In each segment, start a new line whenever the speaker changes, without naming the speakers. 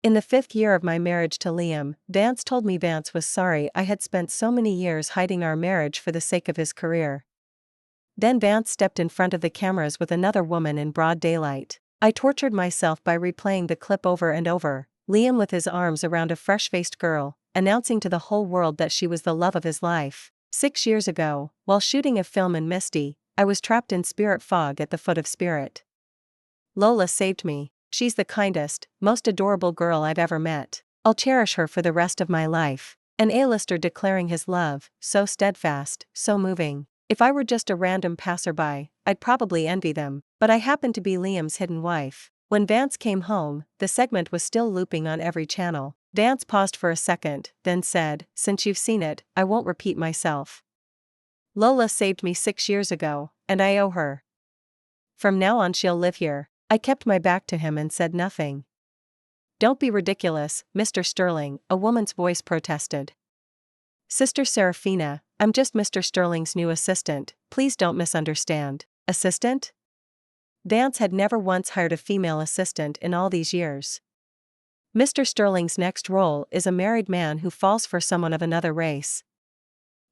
In the 5th year of my marriage to Liam, Vance told me Vance was sorry I had spent so many years hiding our marriage for the sake of his career. Then Vance stepped in front of the cameras with another woman in broad daylight. I tortured myself by replaying the clip over and over, Liam with his arms around a fresh-faced girl, announcing to the whole world that she was the love of his life. 6 years ago, while shooting a film in Misty, I was trapped in spirit fog at the foot of Spirit. Lola saved me. She's the kindest, most adorable girl I've ever met. I'll cherish her for the rest of my life. An A-lister declaring his love, so steadfast, so moving. If I were just a random passerby, I'd probably envy them, but I happened to be Liam's hidden wife. When Vance came home, the segment was still looping on every channel. Vance paused for a second, then said, "Since you've seen it, I won't repeat myself. Lola saved me 6 years ago, and I owe her. From now on she'll live here." I kept my back to him and said nothing. "Don't be ridiculous, Mr. Sterling," a woman's voice protested. "Sister Serafina, I'm just Mr. Sterling's new assistant, please don't misunderstand." Assistant? Vance had never once hired a female assistant in all these years. Mr. Sterling's next role is a married man who falls for someone of another race.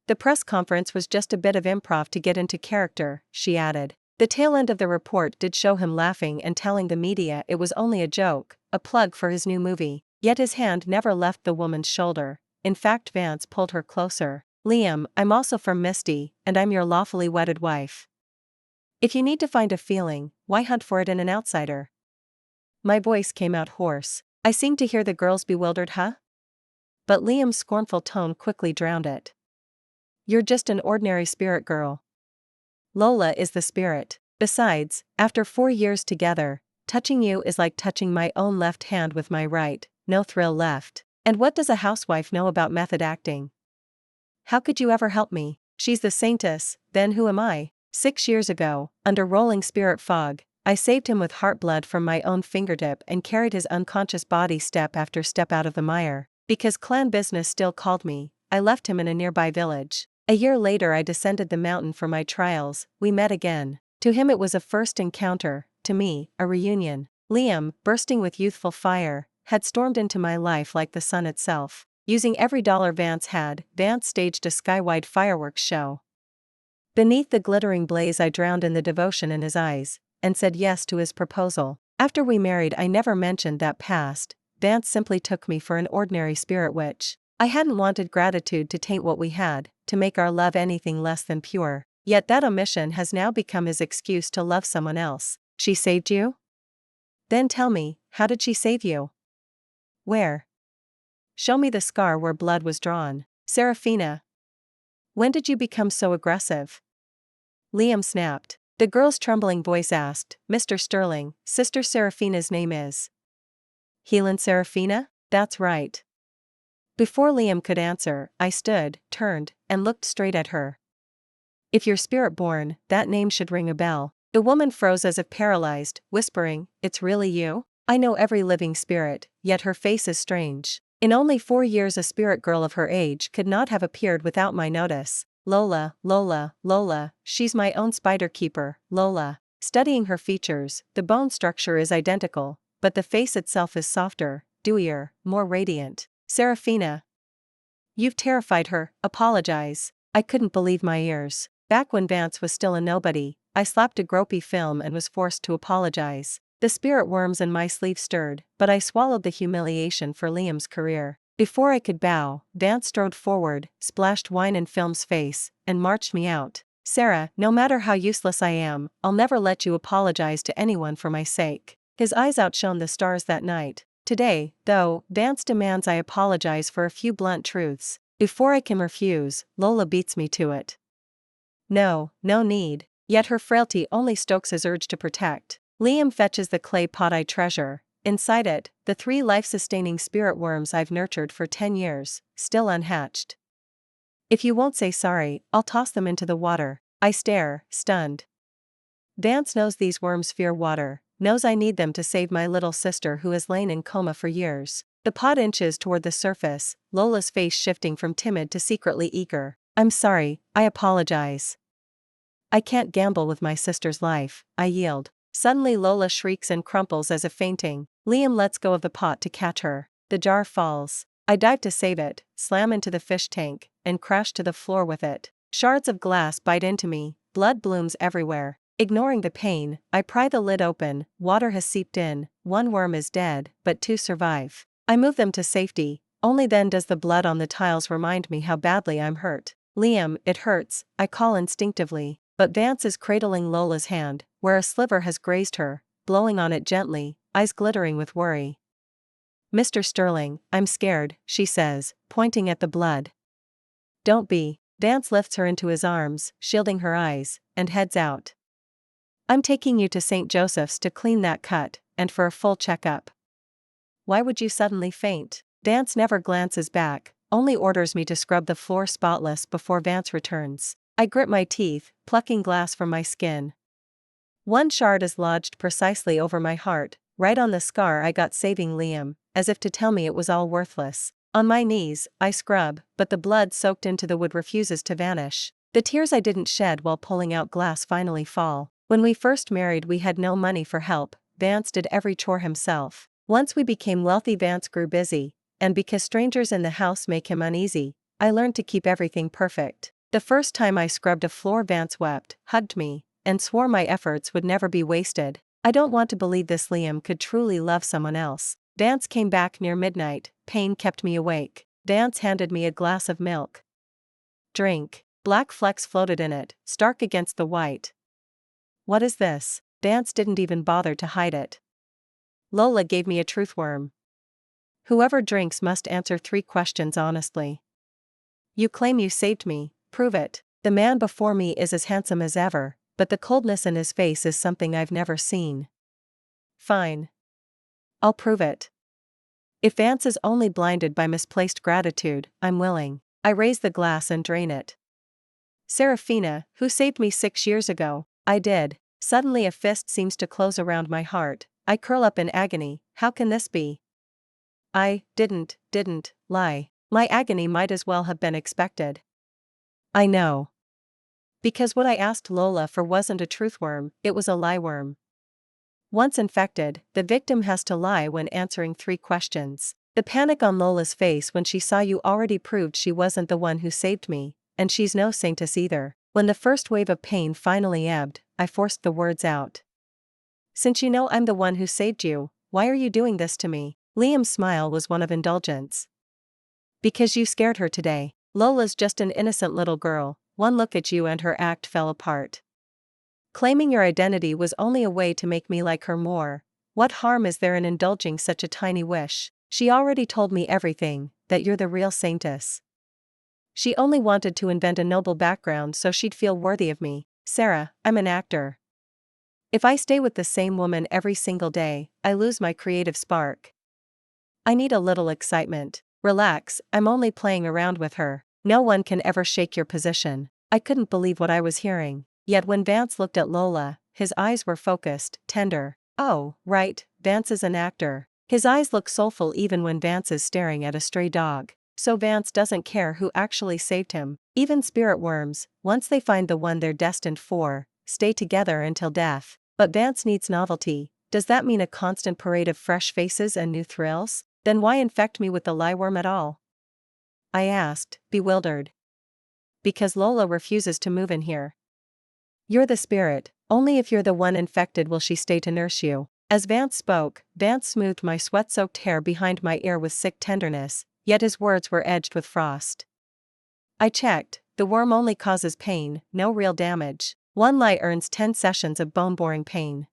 The press conference was just a bit of improv to get into character, she added. The tail end of the report did show him laughing and telling the media it was only a joke, a plug for his new movie. Yet his hand never left the woman's shoulder. In fact, Vance pulled her closer. "Liam, I'm also from Misty, and I'm your lawfully wedded wife. If you need to find a feeling, why hunt for it in an outsider?" My voice came out hoarse. I seemed to hear the girl's bewildered "huh?" But Liam's scornful tone quickly drowned it. "You're just an ordinary spirit girl. Lola is the spirit. Besides, after 4 years together, touching you is like touching my own left hand with my right, no thrill left. And what does a housewife know about method acting? How could you ever help me? She's the saintess, then who am I?" 6 years ago, under rolling spirit fog, I saved him with heartblood from my own fingertip and carried his unconscious body step after step out of the mire. Because clan business still called me, I left him in a nearby village. A year later I descended the mountain for my trials. We met again. To him it was a first encounter, to me, a reunion. Liam, bursting with youthful fire, had stormed into my life like the sun itself. Using every dollar Vance had, Vance staged a skywide fireworks show. Beneath the glittering blaze I drowned in the devotion in his eyes, and said yes to his proposal. After we married I never mentioned that past. Vance simply took me for an ordinary spirit witch. I hadn't wanted gratitude to taint what we had, to make our love anything less than pure. Yet that omission has now become his excuse to love someone else. "She saved you?" "Then tell me, how did she save you?" "Where? Show me the scar where blood was drawn." "Serafina. When did you become so aggressive?" Liam snapped. The girl's trembling voice asked, "Mr. Sterling, Sister Serafina's name is?" "Helen Serafina? That's right." Before Liam could answer, I stood, turned, and looked straight at her. "If you're spirit-born, that name should ring a bell." The woman froze as if paralyzed, whispering, "It's really you?" I know every living spirit, yet her face is strange. In only 4 years a spirit girl of her age could not have appeared without my notice. Lola, Lola, Lola, she's my own spider keeper, Lola. Studying her features, the bone structure is identical, but the face itself is softer, dewier, more radiant. "Serafina. You've terrified her, apologize." I couldn't believe my ears. Back when Vance was still a nobody, I slapped a gropey film and was forced to apologize. The spirit worms in my sleeve stirred, but I swallowed the humiliation for Liam's career. Before I could bow, Vance strode forward, splashed wine in film's face, and marched me out. "Sarah, no matter how useless I am, I'll never let you apologize to anyone for my sake." His eyes outshone the stars that night. Today, though, Vance demands I apologize for a few blunt truths. Before I can refuse, Lola beats me to it. No need. Yet her frailty only stokes his urge to protect. Liam fetches the clay pot I treasure. Inside it, the 3 life-sustaining spirit worms I've nurtured for 10 years, still unhatched. "If you won't say sorry, I'll toss them into the water." I stare, stunned. Vance knows these worms fear water, knows I need them to save my little sister who has lain in coma for years. The pot inches toward the surface, Lola's face shifting from timid to secretly eager. "I'm sorry, I apologize. I can't gamble with my sister's life," I yield. Suddenly Lola shrieks and crumples as if fainting. Liam lets go of the pot to catch her. The jar falls. I dive to save it, slam into the fish tank, and crash to the floor with it. Shards of glass bite into me, blood blooms everywhere. Ignoring the pain, I pry the lid open. Water has seeped in, one worm is dead, but two survive. I move them to safety, only then does the blood on the tiles remind me how badly I'm hurt. Liam, it hurts, I call instinctively, but Vance is cradling Lola's hand, where a sliver has grazed her, blowing on it gently, eyes glittering with worry. Mr. Sterling, I'm scared, she says, pointing at the blood. Don't be. Vance lifts her into his arms, shielding her eyes, and heads out. I'm taking you to St. Joseph's to clean that cut, and for a full checkup. Why would you suddenly faint? Vance never glances back, only orders me to scrub the floor spotless before Vance returns. I grit my teeth, plucking glass from my skin. One shard is lodged precisely over my heart, right on the scar I got saving Liam, as if to tell me it was all worthless. On my knees, I scrub, but the blood soaked into the wood refuses to vanish. The tears I didn't shed while pulling out glass finally fall. When we first married, we had no money for help. Vance did every chore himself. Once we became wealthy, Vance grew busy, and because strangers in the house make him uneasy, I learned to keep everything perfect. The first time I scrubbed a floor, Vance wept, hugged me, and swore my efforts would never be wasted. I don't want to believe this Liam could truly love someone else. Vance came back near midnight, pain kept me awake. Vance handed me a glass of milk. Drink. Black flecks floated in it, stark against the white. What is this? Vance didn't even bother to hide it. Lola gave me a truth worm. Whoever drinks must answer 3 questions honestly. You claim you saved me, prove it. The man before me is as handsome as ever, but the coldness in his face is something I've never seen. Fine. I'll prove it. If Vance is only blinded by misplaced gratitude, I'm willing. I raise the glass and drain it. Serafina, who saved me 6 years ago. I did. Suddenly a fist seems to close around my heart. I curl up in agony. How can this be? I didn't lie. My agony might as well have been expected. I know. Because what I asked Lola for wasn't a truth worm, it was a lie worm. Once infected, the victim has to lie when answering 3 questions. The panic on Lola's face when she saw you already proved she wasn't the one who saved me, and she's no saintess either. When the first wave of pain finally ebbed, I forced the words out. Since you know I'm the one who saved you, why are you doing this to me? Liam's smile was one of indulgence. Because you scared her today. Lola's just an innocent little girl. One look at you and her act fell apart. Claiming your identity was only a way to make me like her more. What harm is there in indulging such a tiny wish? She already told me everything, that you're the real saintess. She only wanted to invent a noble background so she'd feel worthy of me. Sarah, I'm an actor. If I stay with the same woman every single day, I lose my creative spark. I need a little excitement. Relax, I'm only playing around with her. No one can ever shake your position. I couldn't believe what I was hearing. Yet when Vance looked at Lola, his eyes were focused, tender. Oh, right, Vance is an actor. His eyes look soulful even when Vance is staring at a stray dog. So Vance doesn't care who actually saved him. Even spirit worms, once they find the one they're destined for, stay together until death. But Vance needs novelty. Does that mean a constant parade of fresh faces and new thrills? Then why infect me with the lie worm at all? I asked, bewildered. Because Lola refuses to move in here. You're the spirit, only if you're the one infected will she stay to nurse you. As Vance spoke, Vance smoothed my sweat-soaked hair behind my ear with sick tenderness, yet his words were edged with frost. I checked, the worm only causes pain, no real damage. One lie earns 10 sessions of bone-boring pain.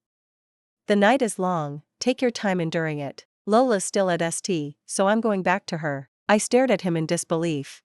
The night is long, take your time enduring it. Lola's still at St, so I'm going back to her. I stared at him in disbelief.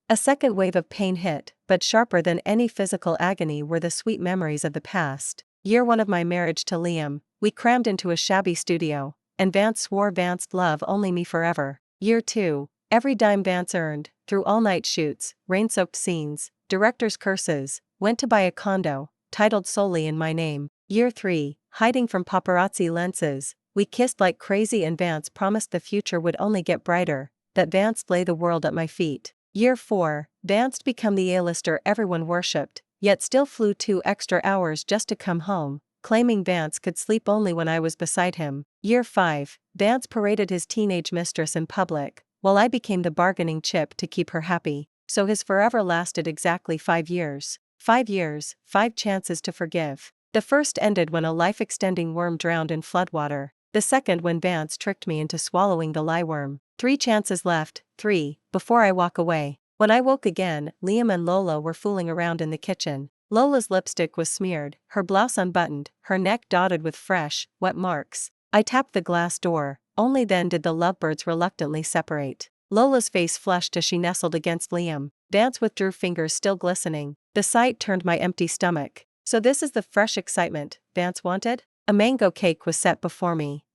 A second wave of pain hit, but sharper than any physical agony were the sweet memories of the past. Year 1 of my marriage to Liam, we crammed into a shabby studio, and Vance swore Vance'd love only me forever. Year 2, every dime Vance earned, through all-night shoots, rain-soaked scenes, director's curses, went to buy a condo, titled solely in my name. Year 3, hiding from paparazzi lenses, we kissed like crazy and Vance promised the future would only get brighter, that Vance'd lay the world at my feet. Year 4, Vance'd become the A-lister everyone worshipped, yet still flew 2 extra hours just to come home, claiming Vance could sleep only when I was beside him. Year 5, Vance paraded his teenage mistress in public, while I became the bargaining chip to keep her happy. So his forever lasted exactly 5 years. 5 years, 5 chances to forgive. The first ended when a life-extending worm drowned in floodwater. The second when Vance tricked me into swallowing the lie worm. 3 chances left, 3, before I walk away. When I woke again, Liam and Lola were fooling around in the kitchen. Lola's lipstick was smeared, her blouse unbuttoned, her neck dotted with fresh, wet marks. I tapped the glass door, only then did the lovebirds reluctantly separate. Lola's face flushed as she nestled against Liam. Vance withdrew, fingers still glistening. The sight turned my empty stomach. So this is the fresh excitement Vance wanted? A mango cake was set before me.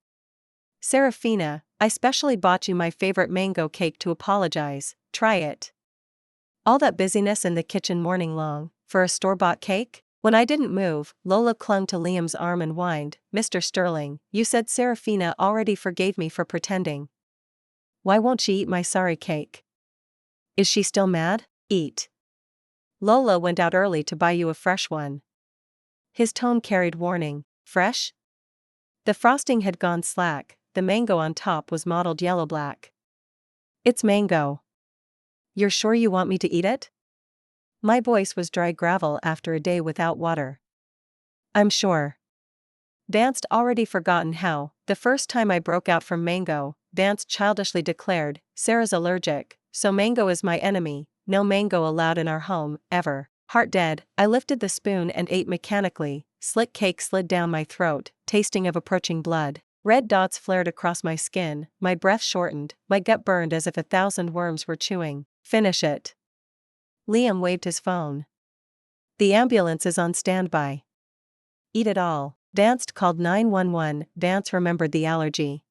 Serafina, I specially bought you my favorite mango cake to apologize. Try it. All that busyness in the kitchen morning long, for a store-bought cake? When I didn't move, Lola clung to Liam's arm and whined, "Mr. Sterling, you said Serafina already forgave me for pretending. Why won't she eat my sorry cake? Is she still mad? Eat. Lola went out early to buy you a fresh one." His tone carried warning. Fresh? The frosting had gone slack, the mango on top was mottled yellow-black. It's mango. You're sure you want me to eat it? My voice was dry gravel after a day without water. I'm sure. Vance'd already forgotten how, the first time I broke out from mango, Vance childishly declared, "Sarah's allergic, so mango is my enemy, no mango allowed in our home, ever." Heart dead, I lifted the spoon and ate mechanically. Slick cake slid down my throat, tasting of approaching blood. Red dots flared across my skin, my breath shortened, my gut burned as if 1,000 worms were chewing. Finish it. Liam waved his phone. The ambulance is on standby. Eat it all. Vance called 911. Vance remembered the allergy.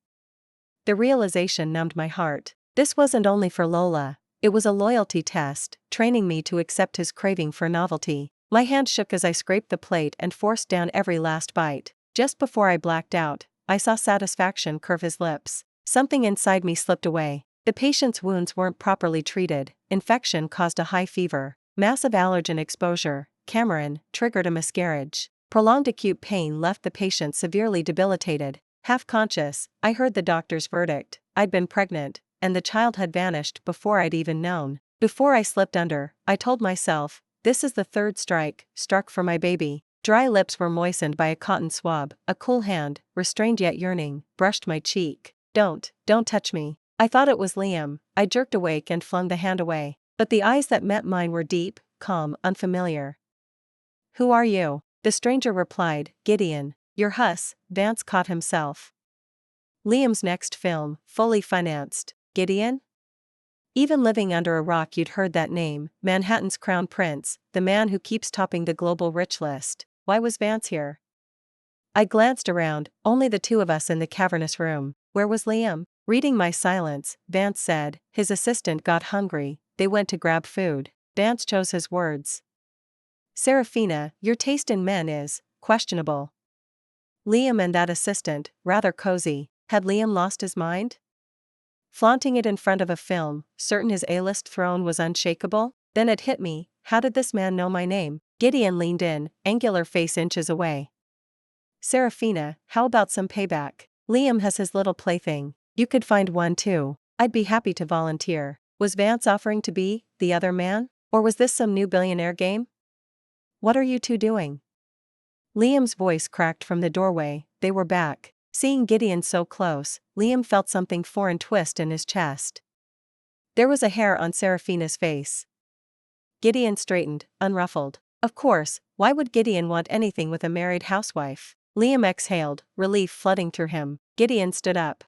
The realization numbed my heart. This wasn't only for Lola. It was a loyalty test, training me to accept his craving for novelty. My hand shook as I scraped the plate and forced down every last bite. Just before I blacked out, I saw satisfaction curve his lips. Something inside me slipped away. The patient's wounds weren't properly treated. Infection caused a high fever. Massive allergen exposure, Cameron, triggered a miscarriage. Prolonged acute pain left the patient severely debilitated. Half conscious, I heard the doctor's verdict. I'd been pregnant, and the child had vanished before I'd even known. Before I slipped under, I told myself, this is the third strike, struck for my baby. Dry lips were moistened by a cotton swab. A cool hand, restrained yet yearning, brushed my cheek. Don't touch me. I thought it was Liam. I jerked awake and flung the hand away. But the eyes that met mine were deep, calm, unfamiliar. "Who are you?" The stranger replied, "Gideon. Your Huss." Vance caught himself. Liam's next film, fully financed. Gideon? Even living under a rock you'd heard that name, Manhattan's crown prince, the man who keeps topping the global rich list. Why was Vance here? I glanced around, only the two of us in the cavernous room. Where was Liam? Reading my silence, Vance said, his assistant got hungry, they went to grab food. Vance chose his words. Serafina, your taste in men is questionable. Liam and that assistant, rather cozy. Had Liam lost his mind? Flaunting it in front of a film, certain his A-list throne was unshakable? Then it hit me, how did this man know my name? Gideon leaned in, angular face inches away. Serafina, how about some payback? Liam has his little plaything. You could find one too. I'd be happy to volunteer. Was Vance offering to be the other man? Or was this some new billionaire game? What are you two doing? Liam's voice cracked from the doorway. They were back. Seeing Gideon so close, Liam felt something foreign twist in his chest. There was a hair on Serafina's face. Gideon straightened, unruffled. Of course, why would Gideon want anything with a married housewife? Liam exhaled, relief flooding through him. Gideon stood up.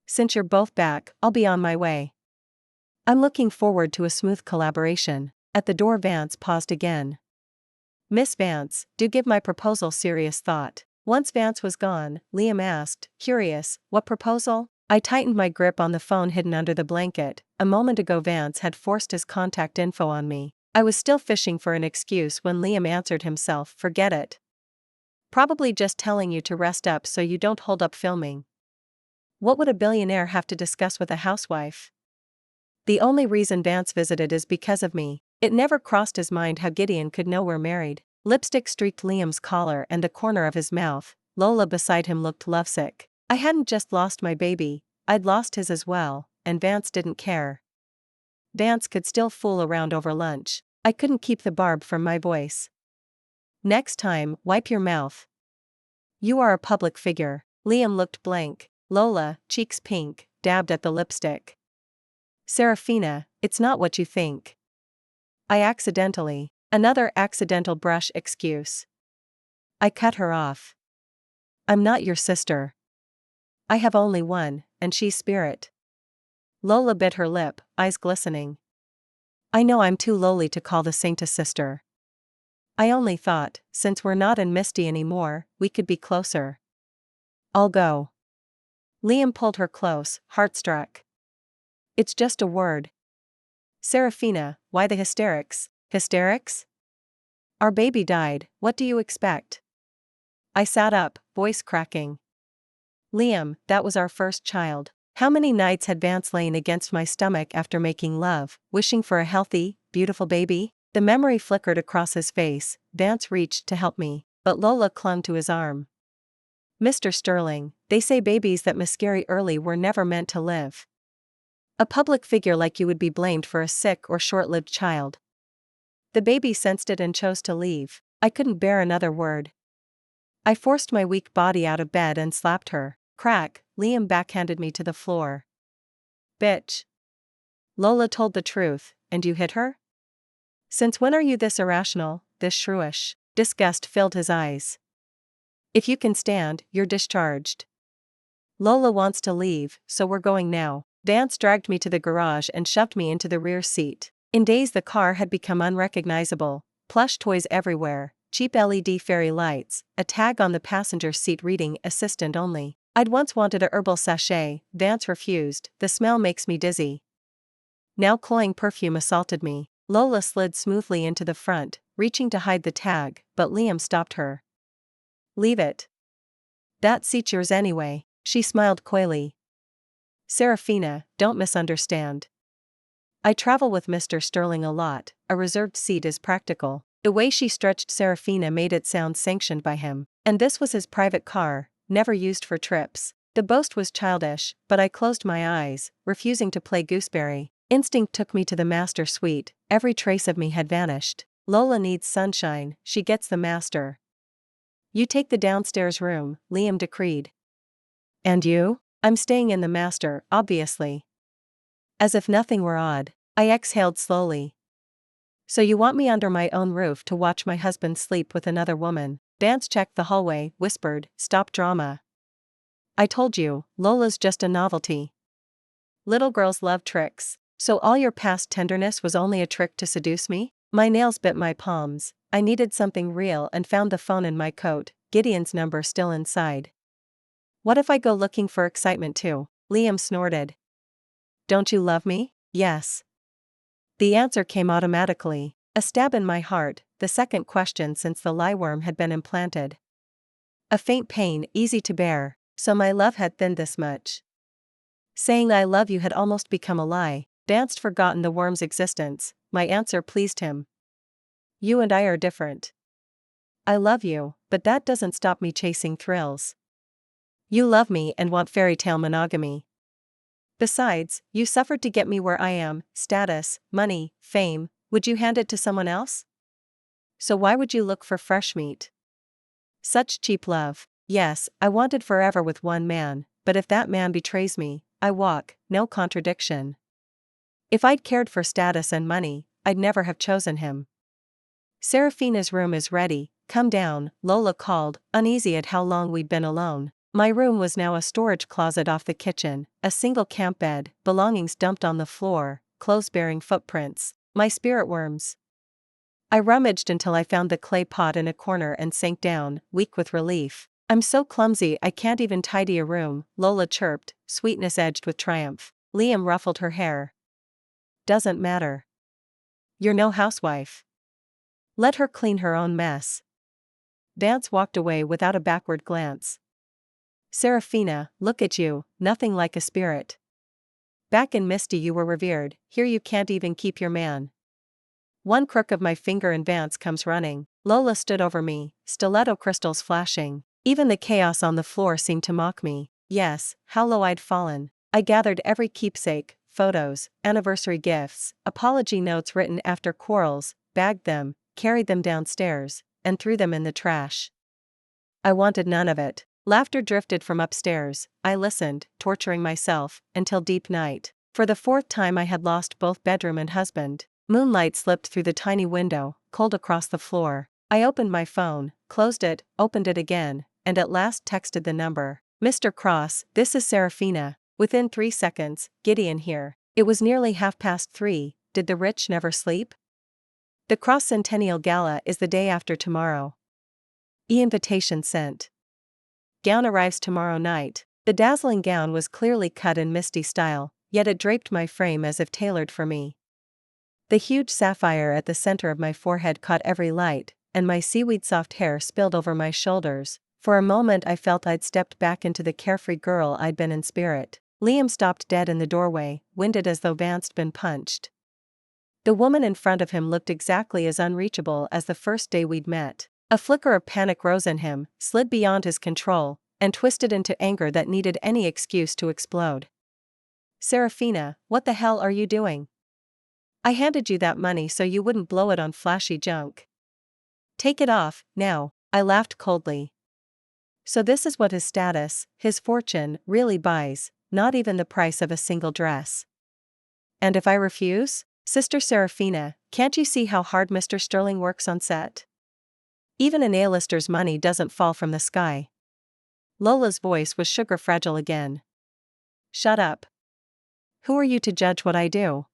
Since you're both back, I'll be on my way. I'm looking forward to a smooth collaboration. At the door, Vance paused again. Miss Vance, do give my proposal serious thought. Once Vance was gone, Liam asked, curious, what proposal? I tightened my grip on the phone hidden under the blanket. A moment ago Vance had forced his contact info on me. I was still fishing for an excuse when Liam answered himself, forget it. Probably just telling you to rest up so you don't hold up filming. What would a billionaire have to discuss with a housewife? The only reason Vance visited is because of me. It never crossed his mind how Gideon could know we're married. Lipstick streaked Liam's collar and the corner of his mouth. Lola beside him looked lovesick. I hadn't just lost my baby, I'd lost his as well, and Vance didn't care. Vance could still fool around over lunch. I couldn't keep the barb from my voice. Next time, wipe your mouth. You are a public figure. Liam looked blank. Lola, cheeks pink, dabbed at the lipstick. Serafina, it's not what you think. I accidentally. Another accidental brush excuse. I cut her off. I'm not your sister. I have only one, and she's spirit. Lola bit her lip, eyes glistening. I know I'm too lowly to call the saint a sister. I only thought, since we're not in Misty anymore, we could be closer. I'll go. Liam pulled her close, heart-struck. It's just a word. Serafina, why the hysterics? Hysterics? Our baby died, what do you expect? I sat up, voice cracking. Liam, that was our first child. How many nights had Vance lain against my stomach after making love, wishing for a healthy, beautiful baby? The memory flickered across his face. Vance reached to help me, but Lola clung to his arm. Mr. Sterling, they say babies that miscarry early were never meant to live. A public figure like you would be blamed for a sick or short-lived child. The baby sensed it and chose to leave. I couldn't bear another word. I forced my weak body out of bed and slapped her. Crack, Liam backhanded me to the floor. Bitch. Lola told the truth, and you hit her? Since when are you this irrational, this shrewish? Disgust filled his eyes. If you can stand, you're discharged. Lola wants to leave, so we're going now. Vance dragged me to the garage and shoved me into the rear seat. In days the car had become unrecognizable, plush toys everywhere, cheap LED fairy lights, a tag on the passenger seat reading assistant only. I'd once wanted a herbal sachet, Vance refused, the smell makes me dizzy. Now cloying perfume assaulted me. Lola slid smoothly into the front, reaching to hide the tag, but Liam stopped her. Leave it. That seat's yours anyway, she smiled coyly. Serafina, don't misunderstand. I travel with Mr. Sterling a lot, a reserved seat is practical. The way she stretched Serafina made it sound sanctioned by him, and this was his private car, never used for trips. The boast was childish, but I closed my eyes, refusing to play gooseberry. Instinct took me to the master suite, every trace of me had vanished. Lola needs sunshine, she gets the master. You take the downstairs room, Liam decreed. And you? I'm staying in the master, obviously. As if nothing were odd, I exhaled slowly. So you want me under my own roof to watch my husband sleep with another woman? Vance checked the hallway, whispered, stop drama. I told you, Lola's just a novelty. Little girls love tricks. So all your past tenderness was only a trick to seduce me? My nails bit my palms. I needed something real and found the phone in my coat, Gideon's number still inside. What if I go looking for excitement too? Liam snorted. Don't you love me? Yes. The answer came automatically, a stab in my heart, the second question since the lieworm had been implanted. A faint pain, easy to bear, so my love had thinned this much. Saying I love you had almost become a lie. Vance forgotten the worm's existence. My answer pleased him. You and I are different. I love you, but that doesn't stop me chasing thrills. You love me and want fairy tale monogamy. Besides, you suffered to get me where I am, status, money, fame, would you hand it to someone else? So why would you look for fresh meat? Such cheap love. Yes, I wanted forever with one man, but if that man betrays me, I walk, no contradiction. If I'd cared for status and money, I'd never have chosen him. Serafina's room is ready, come down, Lola called, uneasy at how long we'd been alone. My room was now a storage closet off the kitchen, a single camp bed, belongings dumped on the floor, clothes bearing footprints, my spirit worms. I rummaged until I found the clay pot in a corner and sank down, weak with relief. I'm so clumsy I can't even tidy a room, Lola chirped, sweetness edged with triumph. Liam ruffled her hair. Doesn't matter. You're no housewife. Let her clean her own mess. Vance walked away without a backward glance. Serafina, look at you, nothing like a spirit. Back in Misty you were revered, here you can't even keep your man. One crook of my finger and Vance comes running. Lola stood over me, stiletto crystals flashing. Even the chaos on the floor seemed to mock me. Yes, how low I'd fallen. I gathered every keepsake, photos, anniversary gifts, apology notes written after quarrels, bagged them, carried them downstairs, and threw them in the trash. I wanted none of it. Laughter drifted from upstairs. I listened, torturing myself, until deep night. For the fourth time I had lost both bedroom and husband. Moonlight slipped through the tiny window, cold across the floor. I opened my phone, closed it, opened it again, and at last texted the number. Mr. Cross, this is Serafina. Within 3 seconds, Gideon here. It was nearly 3:30. Did the rich never sleep? The Cross Centennial Gala is the day after tomorrow. Invitation sent. Gown arrives tomorrow night. The dazzling gown was clearly cut in Misty style, yet it draped my frame as if tailored for me. The huge sapphire at the center of my forehead caught every light, and my seaweed-soft hair spilled over my shoulders. For a moment I felt I'd stepped back into the carefree girl I'd been in spirit. Liam stopped dead in the doorway, winded as though Vance'd been punched. The woman in front of him looked exactly as unreachable as the first day we'd met. A flicker of panic rose in him, slid beyond his control, and twisted into anger that needed any excuse to explode. Serafina, what the hell are you doing? I handed you that money so you wouldn't blow it on flashy junk. Take it off, now, I laughed coldly. So this is what his status, his fortune, really buys, not even the price of a single dress. And if I refuse? Sister Serafina, can't you see how hard Mr. Sterling works on set? Even an A-lister's money doesn't fall from the sky. Lola's voice was sugar-fragile again. Shut up. Who are you to judge what I do?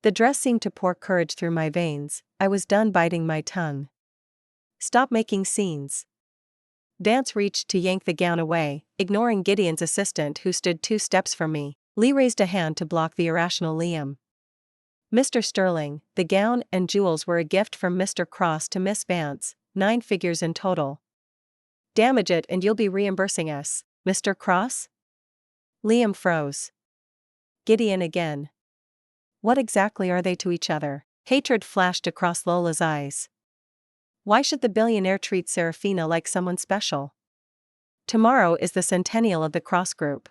The dress seemed to pour courage through my veins. I was done biting my tongue. Stop making scenes. Vance reached to yank the gown away, ignoring Gideon's assistant who stood 2 steps from me. Lee raised a hand to block the irrational Liam. Mr. Sterling, the gown and jewels were a gift from Mr. Cross to Miss Vance, 9 figures in total. Damage it and you'll be reimbursing us, Mr. Cross? Liam froze. Gideon again. What exactly are they to each other? Hatred flashed across Lola's eyes. Why should the billionaire treat Serafina like someone special? Tomorrow is the centennial of the Cross Group.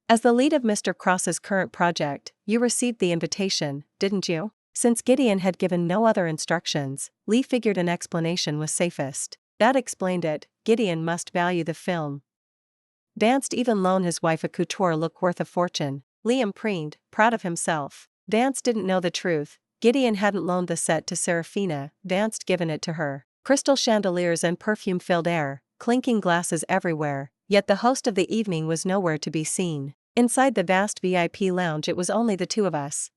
As the lead of Mr. Cross's current project, you received the invitation, didn't you? Since Gideon had given no other instructions, Lee figured an explanation was safest. That explained it, Gideon must value the film. Vance'd even loan his wife a couture look worth a fortune. Liam preened, proud of himself. Vance didn't know the truth. Gideon hadn't loaned the set to Serafina, Vance'd given it to her. Crystal chandeliers and perfume-filled air, clinking glasses everywhere, yet the host of the evening was nowhere to be seen. Inside the vast VIP lounge it was only the 2 of us.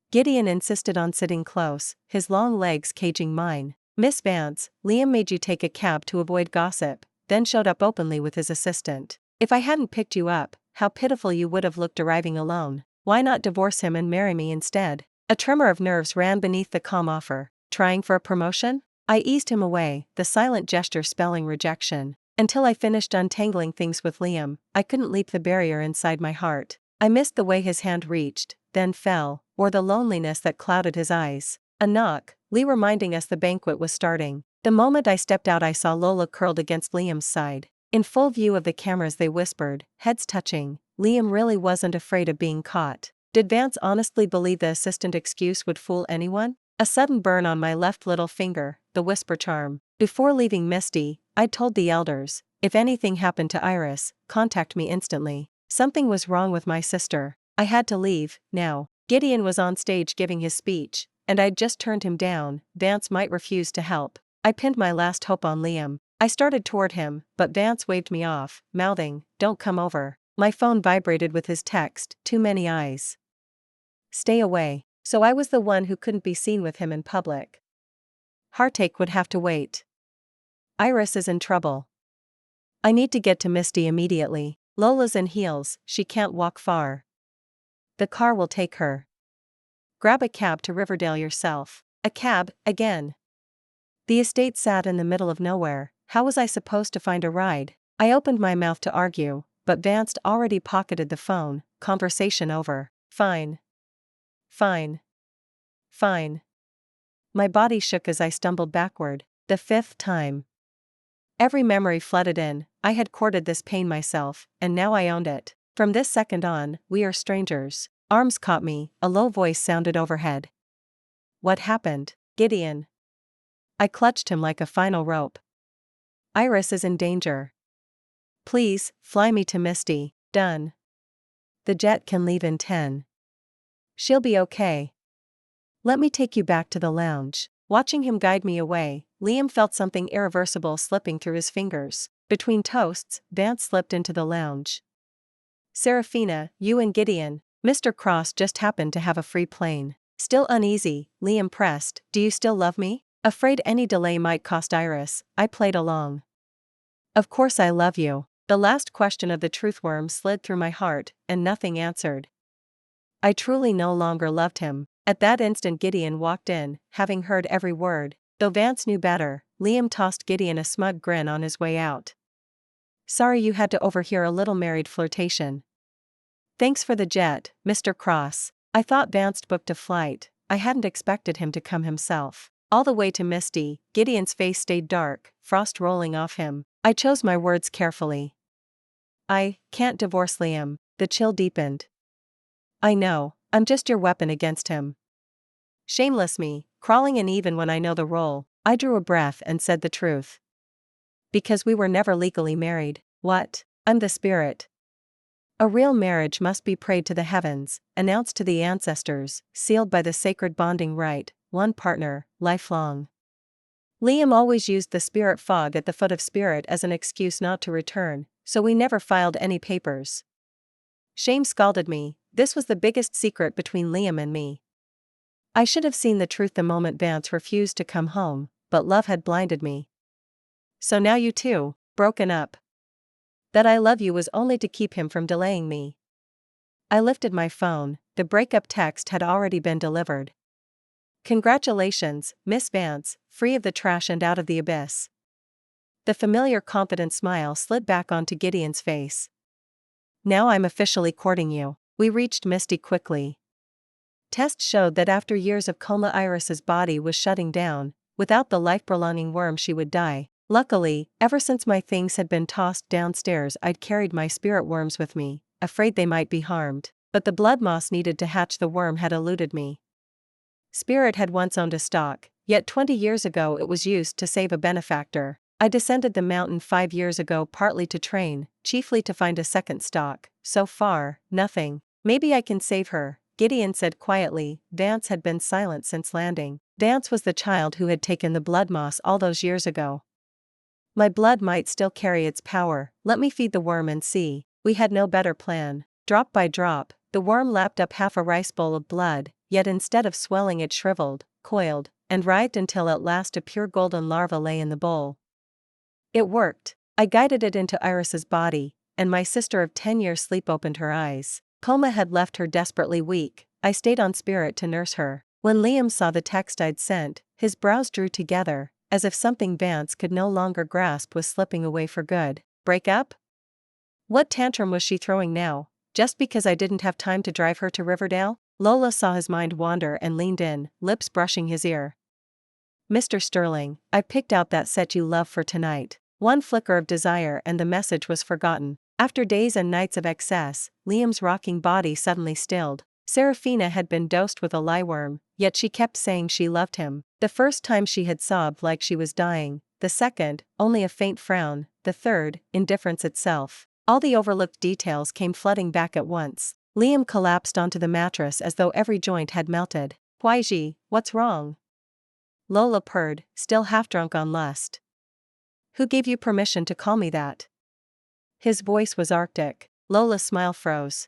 Gideon insisted on sitting close, his long legs caging mine. Miss Vance, Liam made you take a cab to avoid gossip, then showed up openly with his assistant. If I hadn't picked you up, how pitiful you would have looked arriving alone. Why not divorce him and marry me instead? A tremor of nerves ran beneath the calm offer. Trying for a promotion? I eased him away, the silent gesture spelling rejection. Until I finished untangling things with Liam, I couldn't leap the barrier inside my heart. I missed the way his hand reached, then fell, or the loneliness that clouded his eyes. A knock, Lee reminding us the banquet was starting. The moment I stepped out I saw Lola curled against Liam's side. In full view of the cameras they whispered, heads touching, Liam really wasn't afraid of being caught. Did Vance honestly believe the assistant excuse would fool anyone? A sudden burn on my left little finger, the whisper charm. Before leaving Misty, I'd told the elders, if anything happened to Iris, contact me instantly. Something was wrong with my sister. I had to leave, now. Gideon was on stage giving his speech, and I'd just turned him down. Vance might refuse to help. I pinned my last hope on Liam. I started toward him, but Vance waved me off, mouthing, "Don't come over." My phone vibrated with his text, "Too many eyes. Stay away." So I was the one who couldn't be seen with him in public. Heartache would have to wait. Iris is in trouble. I need to get to Misty immediately. Lola's in heels, she can't walk far. The car will take her. Grab a cab to Riverdale yourself. A cab, again. The estate sat in the middle of nowhere. How was I supposed to find a ride? I opened my mouth to argue, but Vance'd already pocketed the phone. Conversation over. Fine. Fine. Fine. My body shook as I stumbled backward. The 5th time. Every memory flooded in. I had courted this pain myself, and now I owned it. From this second on, we are strangers. Arms caught me, a low voice sounded overhead. What happened, Gideon? I clutched him like a final rope. Iris is in danger. Please, fly me to Misty. Done. The jet can leave in 10. She'll be okay. Let me take you back to the lounge. Watching him guide me away, Liam felt something irreversible slipping through his fingers. Between toasts, Vance slipped into the lounge. Serafina, you and Gideon, Mr. Cross just happened to have a free plane. Still uneasy, Liam pressed, do you still love me? Afraid any delay might cost Iris, I played along. Of course I love you. The last question of the truthworm slid through my heart, and nothing answered. I truly no longer loved him. At that instant Gideon walked in, having heard every word. Though Vance knew better, Liam tossed Gideon a smug grin on his way out. Sorry you had to overhear a little married flirtation. Thanks for the jet, Mr. Cross. I thought Vance booked a flight. I hadn't expected him to come himself. All the way to Misty, Gideon's face stayed dark, frost rolling off him. I chose my words carefully. I can't divorce Liam. The chill deepened. I know, I'm just your weapon against him. Shameless me, crawling in even when I know the role. I drew a breath and said the truth. Because we were never legally married. What? I'm the spirit. A real marriage must be prayed to the heavens, announced to the ancestors, sealed by the sacred bonding rite, one partner, lifelong. Liam always used the spirit fog at the foot of spirit as an excuse not to return, so we never filed any papers. Shame scalded me. This was the biggest secret between Liam and me. I should have seen the truth the moment Vance refused to come home, but love had blinded me. So now you two, broken up. That I love you was only to keep him from delaying me. I lifted my phone, the breakup text had already been delivered. Congratulations, Miss Vance, free of the trash and out of the abyss. The familiar confident smile slid back onto Gideon's face. Now I'm officially courting you. We reached Misty quickly. Tests showed that after years of coma Iris's body was shutting down. Without the life-prolonging worm she would die. Luckily, ever since my things had been tossed downstairs I'd carried my spirit worms with me, afraid they might be harmed. But the blood moss needed to hatch the worm had eluded me. Spirit had once owned a stock, yet 20 years ago it was used to save a benefactor. I descended the mountain 5 years ago partly to train, chiefly to find a second stock. So far, nothing. Maybe I can save her, Gideon said quietly. Vance had been silent since landing. Vance was the child who had taken the blood moss all those years ago. My blood might still carry its power, let me feed the worm and see. We had no better plan. Drop by drop, the worm lapped up half a rice bowl of blood, yet instead of swelling it shriveled, coiled, and writhed until at last a pure golden larva lay in the bowl. It worked. I guided it into Iris's body, and my sister of 10 years sleep opened her eyes. Coma had left her desperately weak. I stayed on spirit to nurse her. When Liam saw the text I'd sent, his brows drew together, as if something Vance could no longer grasp was slipping away for good. Break up? What tantrum was she throwing now? Just because I didn't have time to drive her to Riverdale? Lola saw his mind wander and leaned in, lips brushing his ear. Mr. Sterling, I picked out that set you love for tonight. One flicker of desire and the message was forgotten. After days and nights of excess, Liam's rocking body suddenly stilled. Serafina had been dosed with a lieworm, yet she kept saying she loved him. The first time she had sobbed like she was dying, the second, only a faint frown, the third, indifference itself. All the overlooked details came flooding back at once. Liam collapsed onto the mattress as though every joint had melted. Huaiji, what's wrong? Lola purred, still half-drunk on lust. Who gave you permission to call me that? His voice was arctic. Lola's smile froze.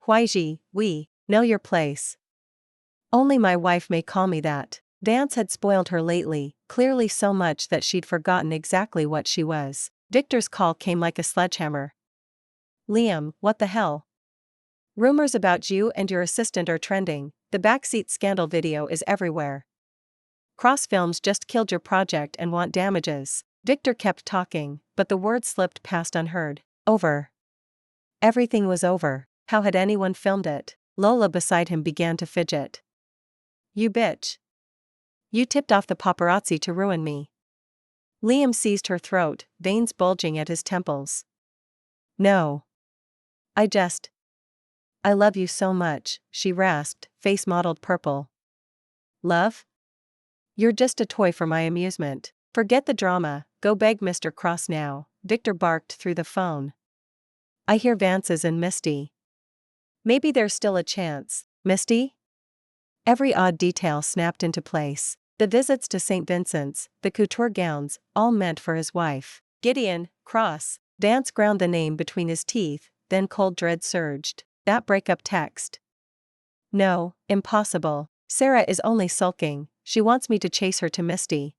Huaiji, we know your place. Only my wife may call me that. Vance had spoiled her lately, clearly so much that she'd forgotten exactly what she was. Victor's call came like a sledgehammer. Liam, what the hell? Rumors about you and your assistant are trending. The backseat scandal video is everywhere. Cross Films just killed your project and want damages. Victor kept talking, but the words slipped past unheard. Over. Everything was over. How had anyone filmed it? Lola beside him began to fidget. You bitch. You tipped off the paparazzi to ruin me. Liam seized her throat, veins bulging at his temples. No. I love you so much, she rasped, face mottled purple. Love? You're just a toy for my amusement. Forget the drama, go beg Mr. Cross now, Victor barked through the phone. I hear Vance's and Misty. Maybe there's still a chance. Misty? Every odd detail snapped into place. The visits to St. Vincent's, the couture gowns, all meant for his wife. Gideon, Cross. Vance ground the name between his teeth, then cold dread surged. That breakup text. No, impossible. Sarah is only sulking, she wants me to chase her to Misty.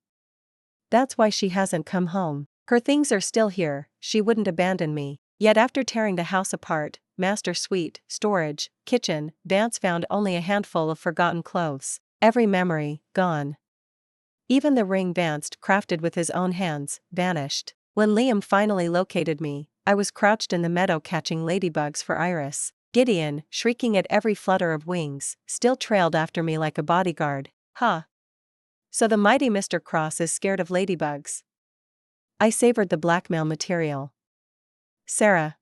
That's why she hasn't come home. Her things are still here, she wouldn't abandon me. Yet after tearing the house apart, master suite, storage, kitchen, Vance found only a handful of forgotten clothes. Every memory, gone. Even the ring Vance crafted with his own hands, vanished. When Liam finally located me, I was crouched in the meadow catching ladybugs for Iris. Gideon, shrieking at every flutter of wings, still trailed after me like a bodyguard. Huh. So the mighty Mr. Cross is scared of ladybugs. I savored the blackmail material. Sarah.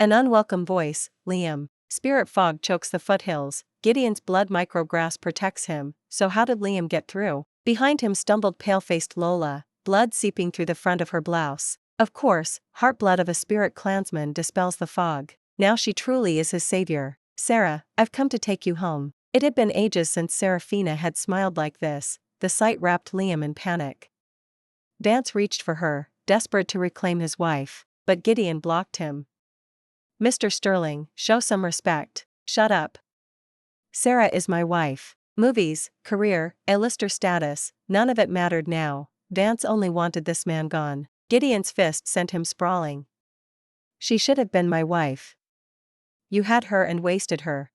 An unwelcome voice, Liam. Spirit fog chokes the foothills, Gideon's blood micrograss protects him, so how did Liam get through? Behind him stumbled pale-faced Lola, blood seeping through the front of her blouse. Of course, heart-blood of a spirit clansman dispels the fog. Now she truly is his savior. Sarah, I've come to take you home. It had been ages since Serafina had smiled like this. The sight wrapped Liam in panic. Vance reached for her, desperate to reclaim his wife, but Gideon blocked him. Mr. Sterling, show some respect. Shut up. Sarah is my wife. Movies, career, A-lister status, none of it mattered now. Vance only wanted this man gone. Gideon's fist sent him sprawling. She should have been my wife. You had her and wasted her.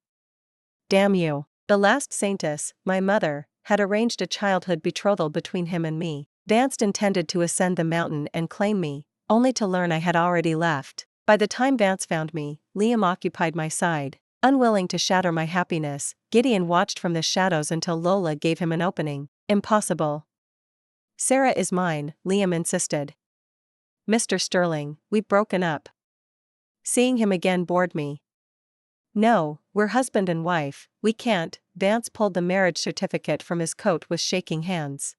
Damn you. The last saintess, my mother, had arranged a childhood betrothal between him and me. Vance intended to ascend the mountain and claim me, only to learn I had already left. By the time Vance found me, Liam occupied my side. Unwilling to shatter my happiness, Gideon watched from the shadows until Lola gave him an opening. Impossible. Sarah is mine, Liam insisted. Mr. Sterling, we've broken up. Seeing him again bored me. No, we're husband and wife, we can't. Vance pulled the marriage certificate from his coat with shaking hands.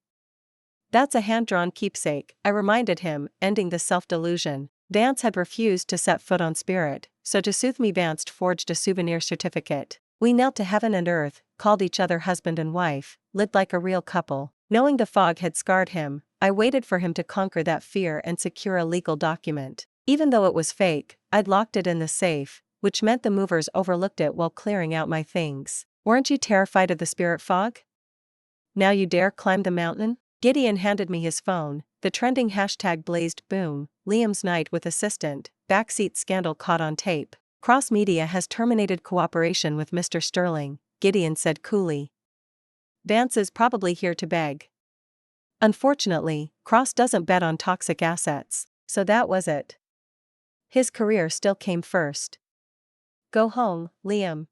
That's a hand-drawn keepsake, I reminded him, ending the self-delusion. Vance had refused to set foot on Spirit, so to soothe me Vance forged a souvenir certificate. We knelt to heaven and earth, called each other husband and wife, lived like a real couple. Knowing the fog had scarred him, I waited for him to conquer that fear and secure a legal document. Even though it was fake, I'd locked it in the safe, which meant the movers overlooked it while clearing out my things. Weren't you terrified of the spirit fog? Now you dare climb the mountain? Gideon handed me his phone, the trending hashtag blazed boom, Liam's night with assistant, backseat scandal caught on tape. Cross Media has terminated cooperation with Mr. Sterling, Gideon said coolly. Vance is probably here to beg. Unfortunately, Cross doesn't bet on toxic assets, so that was it. His career still came first. Go home, Liam.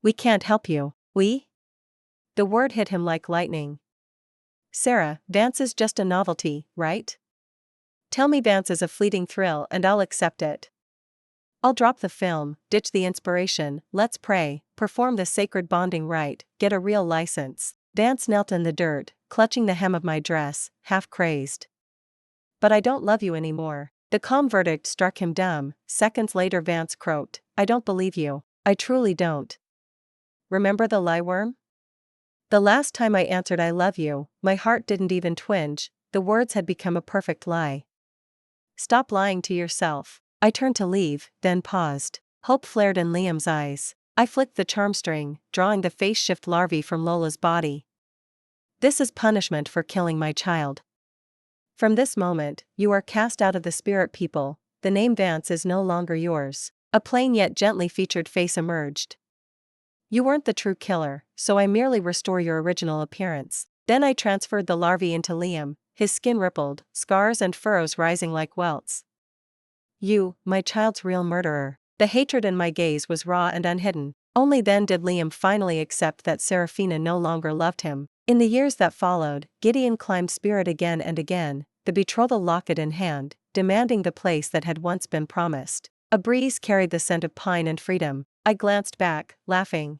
We can't help you, we? The word hit him like lightning. Sarah, Vance is just a novelty, right? Tell me Vance is a fleeting thrill and I'll accept it. I'll drop the film, ditch the inspiration, let's pray, perform the sacred bonding rite, get a real license. Vance knelt in the dirt, clutching the hem of my dress, half crazed. But I don't love you anymore. The calm verdict struck him dumb. Seconds later Vance croaked, I don't believe you. I truly don't. Remember the lie worm? The last time I answered I love you, my heart didn't even twinge, the words had become a perfect lie. Stop lying to yourself. I turned to leave, then paused. Hope flared in Liam's eyes. I flicked the charm string, drawing the face shift larvae from Lola's body. This is punishment for killing my child. From this moment, you are cast out of the spirit people, the name Vance is no longer yours. A plain yet gently featured face emerged. You weren't the true killer, so I merely restore your original appearance. Then I transferred the larvae into Liam, his skin rippled, scars and furrows rising like welts. You, my child's real murderer. The hatred in my gaze was raw and unhidden. Only then did Liam finally accept that Serafina no longer loved him. In the years that followed, Gideon climbed Spirit again and again, the betrothal locket in hand, demanding the place that had once been promised. A breeze carried the scent of pine and freedom. I glanced back, laughing.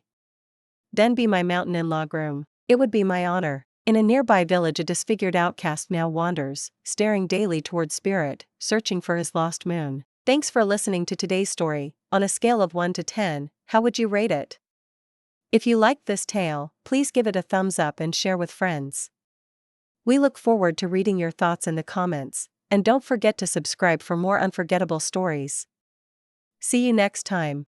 Then be my mountain-in-law groom. It would be my honor. In a nearby village a disfigured outcast now wanders, staring daily toward Spirit, searching for his lost moon. Thanks for listening to today's story. On a scale of 1 to 10, how would you rate it? If you liked this tale, please give it a thumbs up and share with friends. We look forward to reading your thoughts in the comments, and don't forget to subscribe for more unforgettable stories. See you next time.